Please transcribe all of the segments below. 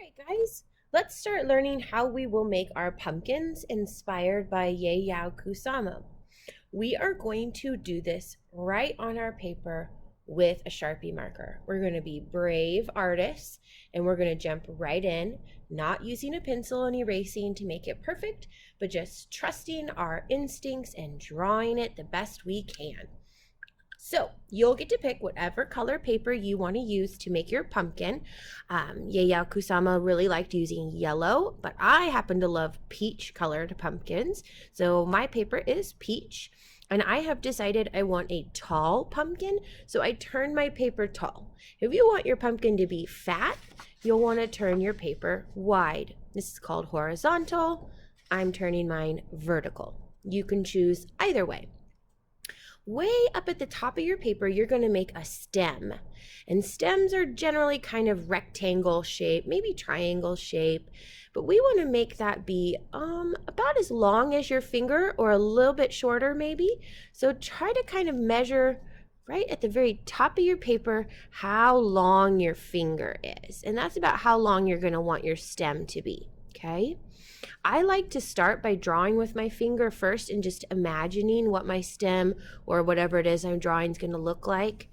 right, guys, let's start learning how we will make our pumpkins inspired by Yayoi Kusama. We are going to do this right on our paper with a Sharpie marker. We're going to be brave artists and we're going to jump right in, not using a pencil and erasing to make it perfect, but just trusting our instincts and drawing it the best we can. So you'll get to pick whatever color paper you want to use to make your pumpkin. Yayoi Kusama really liked using yellow, but I happen to love peach colored pumpkins. So my paper is peach, and I have decided I want a tall pumpkin, so I turn my paper tall. If you want your pumpkin to be fat, you'll want to turn your paper wide. This is called horizontal. I'm turning mine vertical. You can choose either way. Way up at the top of your paper, you're going to make a stem. And stems are generally kind of rectangle shape, maybe triangle shape, but we want to make that be about as long as your finger or a little bit shorter maybe. So try to kind of measure right at the very top of your paper how long your finger is. And that's about how long you're going to want your stem to be, okay? I like to start by drawing with my finger first and just imagining what my stem or whatever it is I'm drawing is going to look like.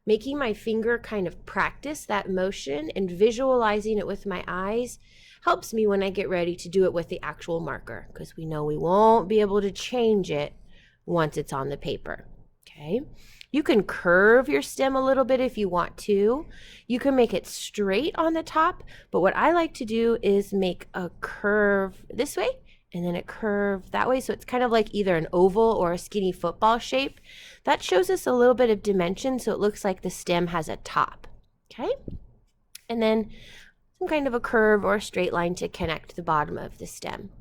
Making my finger kind of practice that motion and visualizing it with my eyes helps me when I get ready to do it with the actual marker, because we know we won't be able to change it once it's on the paper. Okay. You can curve your stem a little bit if you want to. You can make it straight on the top, but what I like to do is make a curve this way and then a curve that way. So it's kind of like either an oval or a skinny football shape. That shows us a little bit of dimension, so it looks like the stem has a top. Okay? And then some kind of a curve or a straight line to connect the bottom of the stem.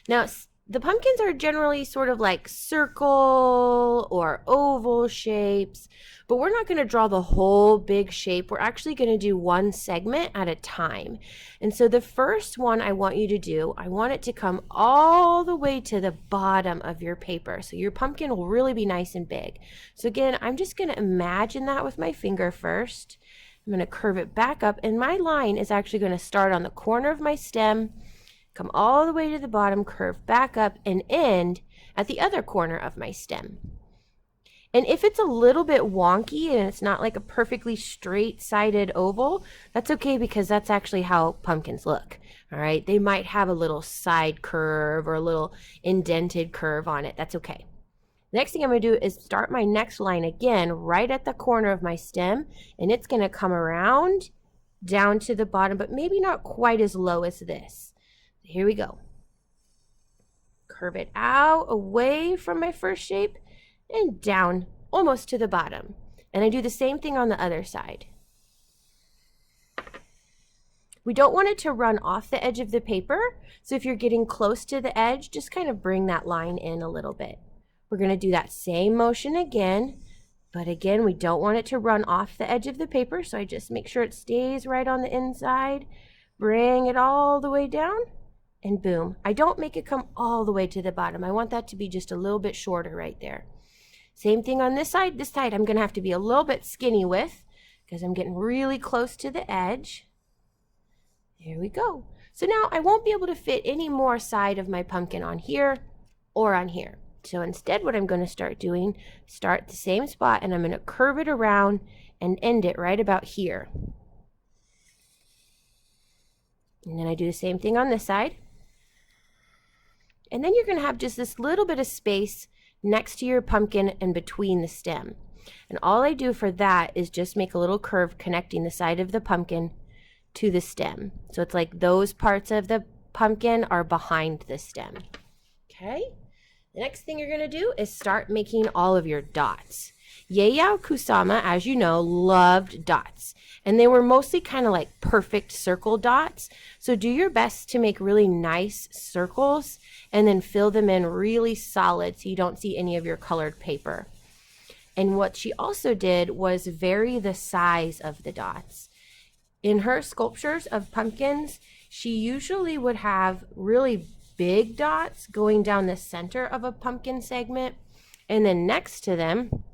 Now, the pumpkins are generally sort of like circle or oval shapes, but we're not going to draw the whole big shape. We're actually going to do one segment at a time. And so the first one I want you to do, I want it to come all the way to the bottom of your paper. So your pumpkin will really be nice and big. So again, I'm just going to imagine that with my finger first. I'm going to curve it back up, and my line is actually going to start on the corner of my stem, come all the way to the bottom, curve back up, and end at the other corner of my stem. And if it's a little bit wonky and it's not like a perfectly straight-sided oval, that's okay, because that's actually how pumpkins look. All right, they might have a little side curve or a little indented curve on it. That's okay. Next thing I'm going to do is start my next line again right at the corner of my stem, and it's going to come around down to the bottom, but maybe not quite as low as this. Here we go. Curve it out away from my first shape and down almost to the bottom. And I do the same thing on the other side. We don't want it to run off the edge of the paper, so if you're getting close to the edge, just kind of bring that line in a little bit. We're going to do that same motion again, but again, we don't want it to run off the edge of the paper, so I just make sure it stays right on the inside. Bring it all the way down. And boom. I don't make it come all the way to the bottom. I want that to be just a little bit shorter right there. Same thing on this side. This side I'm going to have to be a little bit skinny with, because I'm getting really close to the edge. There we go. So now I won't be able to fit any more side of my pumpkin on here or on here. So instead what I'm going to start doing, start the same spot, and I'm going to curve it around and end it right about here. And then I do the same thing on this side. And then you're going to have just this little bit of space next to your pumpkin and between the stem. And all I do for that is just make a little curve connecting the side of the pumpkin to the stem. So it's like those parts of the pumpkin are behind the stem. Okay? The next thing you're going to do is start making all of your dots. Yayoi Kusama, as you know, loved dots. And they were mostly kind of like perfect circle dots. So do your best to make really nice circles and then fill them in really solid so you don't see any of your colored paper. And what she also did was vary the size of the dots. In her sculptures of pumpkins, she usually would have really big dots going down the center of a pumpkin segment, and then next to them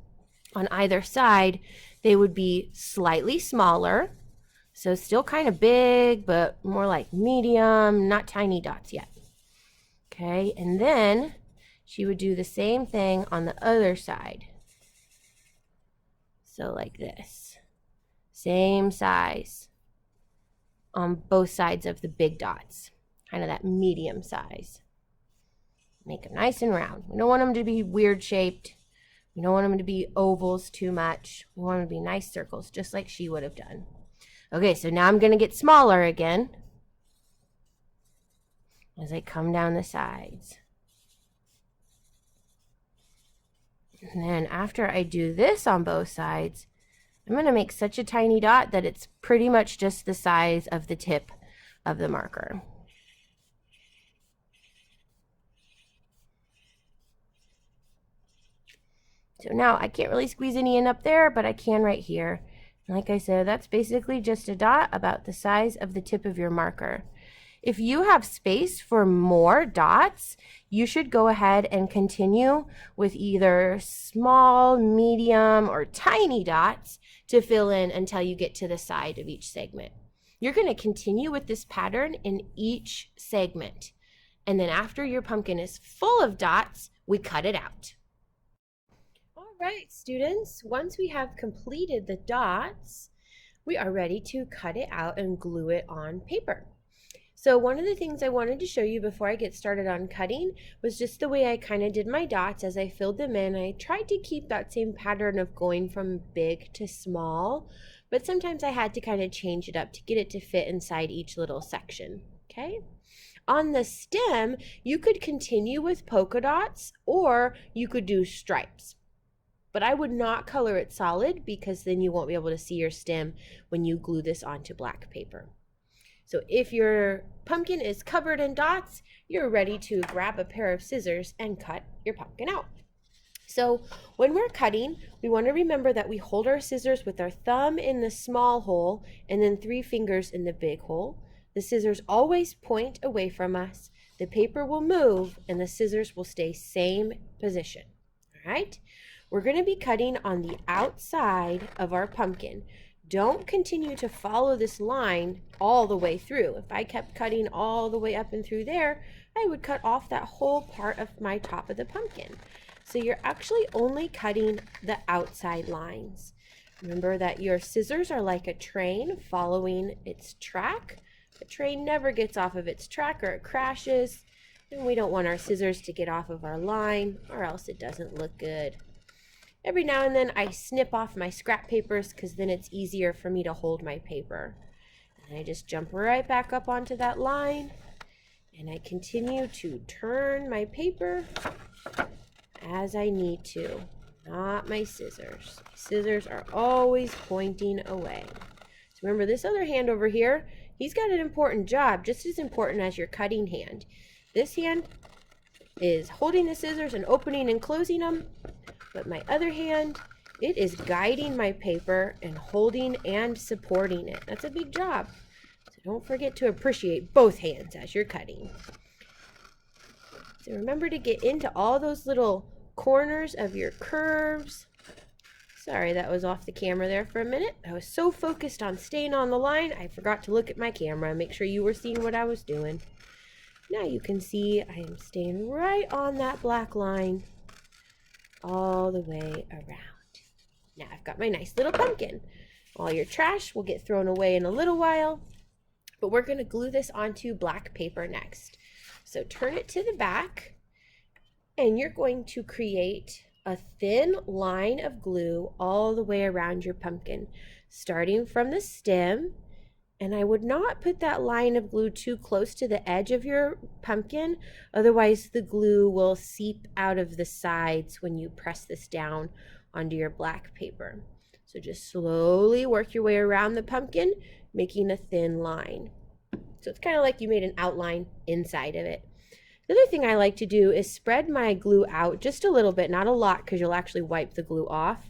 on either side they would be slightly smaller So still kind of big, but more like medium, not tiny dots yet. Okay, and then she would do the same thing on the other side. So like this. Same size on both sides of the big dots. Kind of that medium size. Make them nice and round. We don't want them to be weird shaped. We don't want them to be ovals too much. We want them to be nice circles, just like she would have done. Okay, so now I'm going to get smaller again as I come down the sides. And then after I do this on both sides, I'm going to make such a tiny dot that it's pretty much just the size of the tip of the marker. So now I can't really squeeze any in up there, but I can right here. And like I said, that's basically just a dot about the size of the tip of your marker. If you have space for more dots, you should go ahead and continue with either small, medium, or tiny dots to fill in until you get to the side of each segment. You're going to continue with this pattern in each segment. And then after your pumpkin is full of dots, we cut it out. All right, students, once we have completed the dots, we are ready to cut it out and glue it on paper. So one of the things I wanted to show you before I get started on cutting was just the way I kind of did my dots as I filled them in. I tried to keep that same pattern of going from big to small, but sometimes I had to kind of change it up to get it to fit inside each little section, okay? On the stem, you could continue with polka dots or you could do stripes. But I would not color it solid because then you won't be able to see your stem when you glue this onto black paper. So if your pumpkin is covered in dots, you're ready to grab a pair of scissors and cut your pumpkin out. So when we're cutting, we want to remember that we hold our scissors with our thumb in the small hole and then 3 fingers in the big hole. The scissors always point away from us. The paper will move and the scissors will stay same position. All right? We're going to be cutting on the outside of our pumpkin. Don't continue to follow this line all the way through. If I kept cutting all the way up and through there, I would cut off that whole part of my top of the pumpkin. So you're actually only cutting the outside lines. Remember that your scissors are like a train following its track. The train never gets off of its track or it crashes. And we don't want our scissors to get off of our line or else it doesn't look good. Every now and then I snip off my scrap papers because then it's easier for me to hold my paper. And I just jump right back up onto that line and I continue to turn my paper as I need to, not my scissors. My scissors are always pointing away. So remember this other hand over here, he's got an important job, just as important as your cutting hand. This hand is holding the scissors and opening and closing them. But my other hand, it is guiding my paper and holding and supporting it. That's a big job. So don't forget to appreciate both hands as you're cutting. So remember to get into all those little corners of your curves. Sorry, that was off the camera there for a minute. I was so focused on staying on the line, I forgot to look at my camera and make sure you were seeing what I was doing. Now you can see I am staying right on that black line all the way around. Now I've got my nice little pumpkin. All your trash will get thrown away in a little while, but we're going to glue this onto black paper next. So turn it to the back and you're going to create a thin line of glue all the way around your pumpkin, starting from the stem. And I would not put that line of glue too close to the edge of your pumpkin, otherwise the glue will seep out of the sides when you press this down onto your black paper. So just slowly work your way around the pumpkin, making a thin line. So it's kind of like you made an outline inside of it. The other thing I like to do is spread my glue out just a little bit, not a lot because you'll actually wipe the glue off.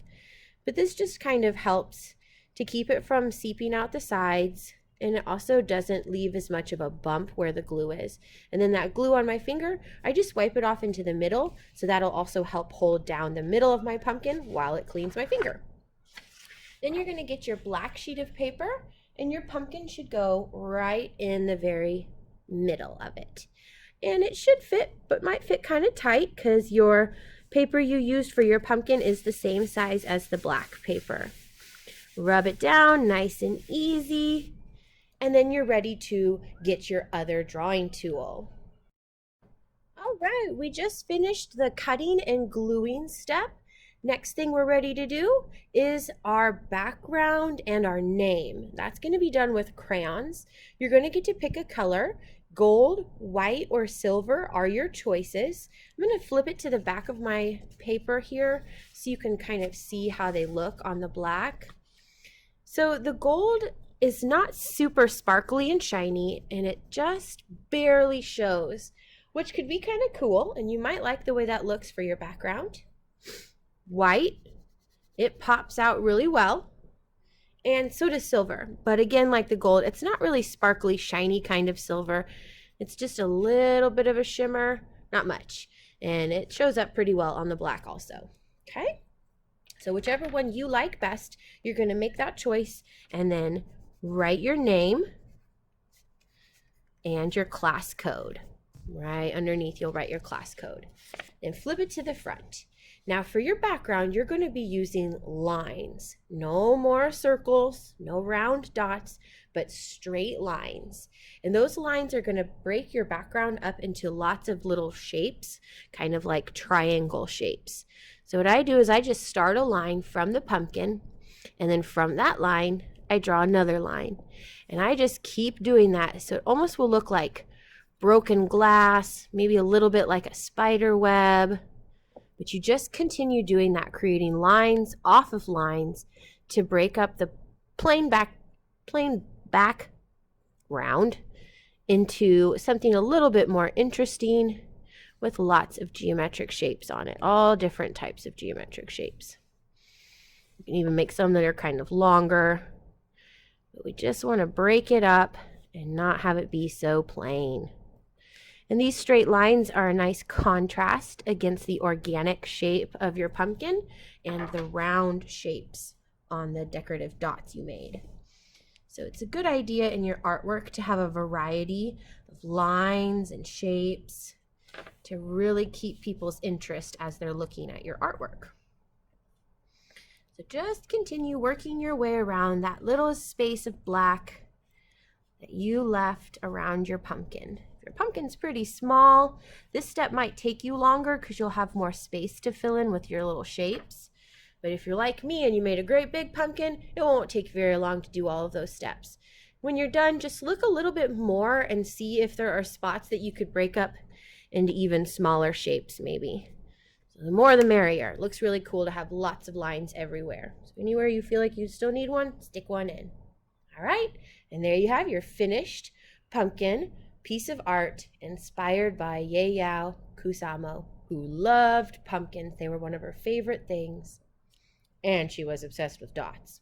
But this just kind of helps to keep it from seeping out the sides, and it also doesn't leave as much of a bump where the glue is. And then that glue on my finger, I just wipe it off into the middle, so that'll also help hold down the middle of my pumpkin while it cleans my finger. Then you're going to get your black sheet of paper And your pumpkin should go right in the very middle of it. And it should fit, but might fit kind of tight because your paper you used for your pumpkin is the same size as the black paper. Rub it down nice and easy, and then you're ready to get your other drawing tool. All right, we just finished the cutting and gluing step. Next thing we're ready to do is our background and our name. That's going to be done with crayons. You're going to get to pick a color. Gold, white, or silver are your choices. I'm going to flip it to the back of my paper here so you can kind of see how they look on the black. So the gold is not super sparkly and shiny, and it just barely shows, which could be kind of cool, and you might like the way that looks for your background. White, it pops out really well, and so does silver. But again, like the gold, it's not really sparkly, shiny kind of silver. It's just a little bit of a shimmer, not much, and it shows up pretty well on the black also. Okay, so whichever one you like best, you're going to make that choice and then write your name and your class code. Right underneath, you'll write your class code. Then flip it to the front. Now for your background, you're going to be using lines. No more circles, no round dots, but straight lines. And those lines are going to break your background up into lots of little shapes, kind of like triangle shapes. So what I do is I just start a line from the pumpkin, and then from that line, I draw another line. And I just keep doing that. So it almost will look like broken glass, maybe a little bit like a spider web. But you just continue doing that, creating lines off of lines to break up the plain background into something a little bit more interesting with lots of geometric shapes on it, all different types of geometric shapes. You can even make some that are kind of longer, but we just want to break it up and not have it be so plain. And these straight lines are a nice contrast against the organic shape of your pumpkin and the round shapes on the decorative dots you made. So it's a good idea in your artwork to have a variety of lines and shapes to really keep people's interest as they're looking at your artwork. So just continue working your way around that little space of black that you left around your pumpkin. If your pumpkin's pretty small, this step might take you longer because you'll have more space to fill in with your little shapes. But if you're like me and you made a great big pumpkin, it won't take very long to do all of those steps. When you're done, just look a little bit more and see if there are spots that you could break up into even smaller shapes maybe. So the more the merrier. It looks really cool to have lots of lines everywhere. So anywhere you feel like you still need one, stick one in. All right, and there you have your finished pumpkin piece of art inspired by Yayoi Kusama, who loved pumpkins. They were one of her favorite things, and she was obsessed with dots.